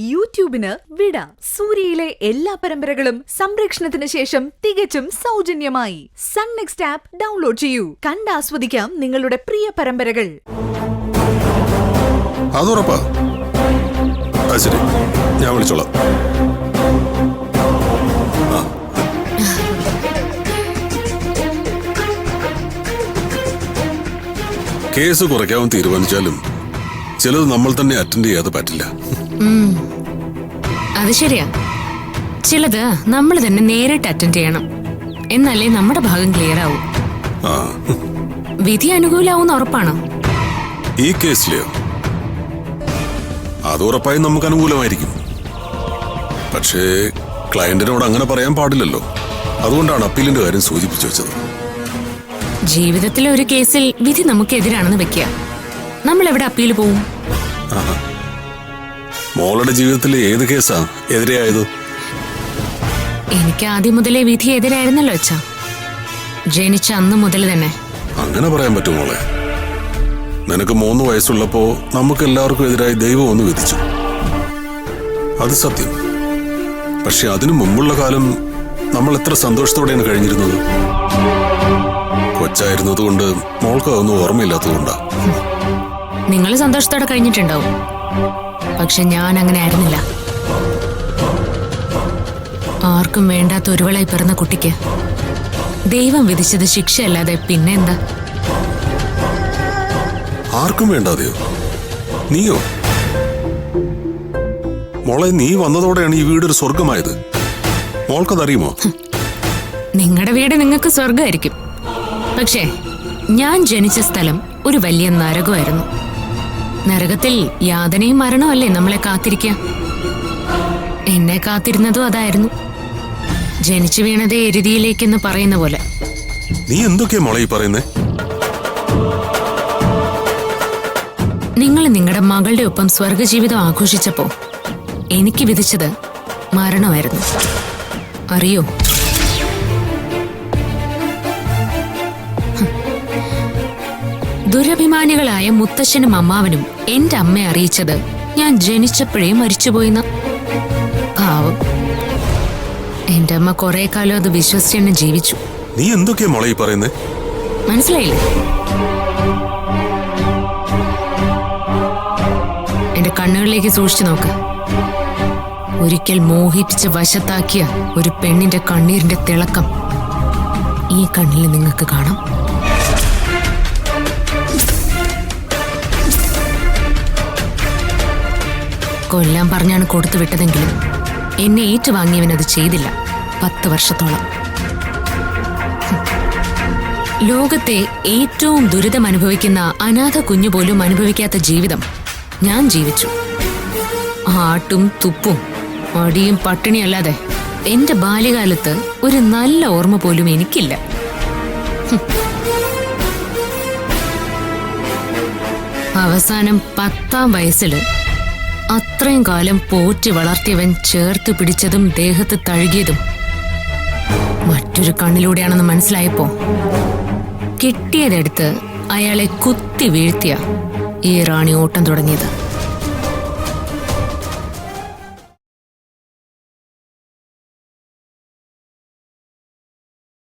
യൂട്യൂബിന് വിട. സൂര്യയിലെ എല്ലാ പരമ്പരകളും സംരക്ഷണത്തിന് ശേഷം തികച്ചും സൗജന്യമായി സൺ നെക്സ്റ്റ് ആപ്പ് ഡൗൺലോഡ് ചെയ്യൂ. കണ്ടാസ്വദിക്കാം നിങ്ങളുടെ പ്രിയ പരമ്പരകൾ. അതുറപ്പാ. ശരി, ഞാൻ വിളിച്ചോളാം. കേസ് കുറയ്ക്കാവും തീരുമാനിച്ചാലും ചിലത് നമ്മൾ തന്നെ അറ്റൻഡ് ചെയ്യാതെ പറ്റില്ല. അത് ശരിയാ. ചിലത് നമ്മൾ തന്നെ നേരിട്ട് അറ്റൻഡ് ചെയ്യണം, എന്നാലേ നമ്മുടെ ഭാഗം ക്ലിയർ ആവും. വിധി അനുകൂലാവുന്ന ഉറപ്പാണോ? ഈ കേസിലെയോ? അത് ഉറപ്പായും നമുക്ക് അനുകൂലമായിരിക്കും. പക്ഷേ ക്ലയന്റിനോട് അങ്ങനെ പറയാൻ പാടില്ലല്ലോ. അതുകൊണ്ടാണ് അപ്പീലിന്റെ കാര്യം സൂചിപ്പിച്ചു വെച്ചത്. ജീവിതത്തിലെ ഒരു കേസിൽ വിധി നമുക്കെതിരാണെന്ന് വെക്കുക, നമ്മൾ എവിടെ അപ്പീൽ പോവും? മോളുടെ ജീവിതത്തിലെ ഏത് കേസാ എതിരെയായത്? എനിക്ക് ആദ്യം മുതലേ വിധി എതിരായിരുന്നല്ലോ അച്ഛാ. ജനിച്ച അന്ന് മുതൽ തന്നെ. അങ്ങനെ പറയാൻ പറ്റും മോളെ? നിനക്ക് 3 വയസ്സുള്ളപ്പോ നമുക്ക് എല്ലാവർക്കും എതിരായി ദൈവം ഒന്ന് വിധിച്ചു. അത് സത്യം. പക്ഷെ അതിനു മുമ്പുള്ള കാലം നമ്മൾ എത്ര സന്തോഷത്തോടെയാണ് കഴിഞ്ഞിരുന്നത്. കൊച്ചായിരുന്നത് കൊണ്ട് മോൾക്ക് അതൊന്നും ഓർമ്മയില്ലാത്തതുകൊണ്ടാ. നിങ്ങൾ സന്തോഷത്തോടെ കഴിഞ്ഞിട്ടുണ്ടാവും, പക്ഷെ ഞാൻ അങ്ങനെ ആയിരുന്നില്ല. ആർക്കും വേണ്ടാത്ത ഒരുവളായി പിറന്ന കുട്ടിക്ക് ദൈവം വിധിച്ചത് ശിക്ഷയല്ലാതെ പിന്നെ എന്താ? ആർക്കും വേണ്ടാതെയോ? നീയോ? മോളെ, നീ വന്നതോടെയാണ് ഈ വീടൊരു സ്വർഗമായത്. മോൾക്കതറിയുമോ? നിങ്ങളുടെ വീട് നിങ്ങൾക്ക് സ്വർഗമായിരിക്കും, പക്ഷേ ഞാൻ ജനിച്ച സ്ഥലം ഒരു വലിയ നരകമായിരുന്നു. നരകത്തിൽ യാതനയും മരണവും അല്ലേ നമ്മളെ കാത്തിരിക്കുക. എന്നെ കാത്തിരുന്നതും അതായിരുന്നു. ജനിച്ചു വീണതേ എരുതിയിലേക്കെന്ന് പറയുന്ന പോലെ. നീ എന്തൊക്കെയാ മോളെ ഈ പറയുന്നേ? നിങ്ങൾ നിങ്ങളുടെ മകളുടെ ഒപ്പം സ്വർഗജീവിതം ആഘോഷിച്ചപ്പോ എനിക്ക് വിധിച്ചത് മരണമായിരുന്നു. അറിയോ? ദുരഭിമാനികളായ മുത്തശ്ശനും അമ്മാവനും എന്റെ അമ്മയെ അറിയിച്ചത് ഞാൻ ജനിച്ചപ്പോഴേ മരിച്ചുപോയിന്ന. പാവം, എന്റെ അമ്മ കുറെ കാലം അത് വിശ്വസിച്ച് തന്നെ ജീവിച്ചു. നീ എന്തൊക്കെയാ മോളെ ഈ പറയുന്നേ? മനസ്സിലായില്ലേ? എന്റെ കണ്ണുകളിലേക്ക് സൂക്ഷിച്ചു നോക്ക്. ഒരിക്കൽ മോഹിപ്പിച്ച് വശത്താക്കിയ ഒരു പെണ്ണിന്റെ കണ്ണീരിന്റെ തിളക്കം ഈ കണ്ണിൽ നിങ്ങൾക്ക് കാണാം. കൊല്ലാൻ പറഞ്ഞാണ് കൊടുത്തു വിട്ടതെങ്കിലും എന്നെ ഏറ്റുവാങ്ങിയവനത് ചെയ്തില്ല. 10 വർഷത്തോളം. ലോകത്തെ ഏറ്റവും ദുരിതം അനുഭവിക്കുന്ന അനാഥ കുഞ്ഞു പോലും അനുഭവിക്കാത്ത ജീവിതം ഞാൻ ജീവിച്ചു. ആട്ടും തുപ്പും അടിയും പട്ടിണിയല്ലാതെ എന്റെ ബാല്യകാലത്ത് ഒരു നല്ല ഓർമ്മ പോലും എനിക്കില്ല. അവസാനം 10ാം വയസ്സില് അത്രയും കാലം പോറ്റി വളർത്തിയവൻ ചേർത്ത് പിടിച്ചതും ദേഹത്ത് തഴുകിയതും മറ്റൊരു കണ്ണിലൂടെയാണെന്ന് മനസ്സിലായപ്പോ കിട്ടിയതെടുത്ത് അയാളെ കുത്തി വീഴ്ത്തിയ ഈ റാണി ഓട്ടം തുടങ്ങിയത്.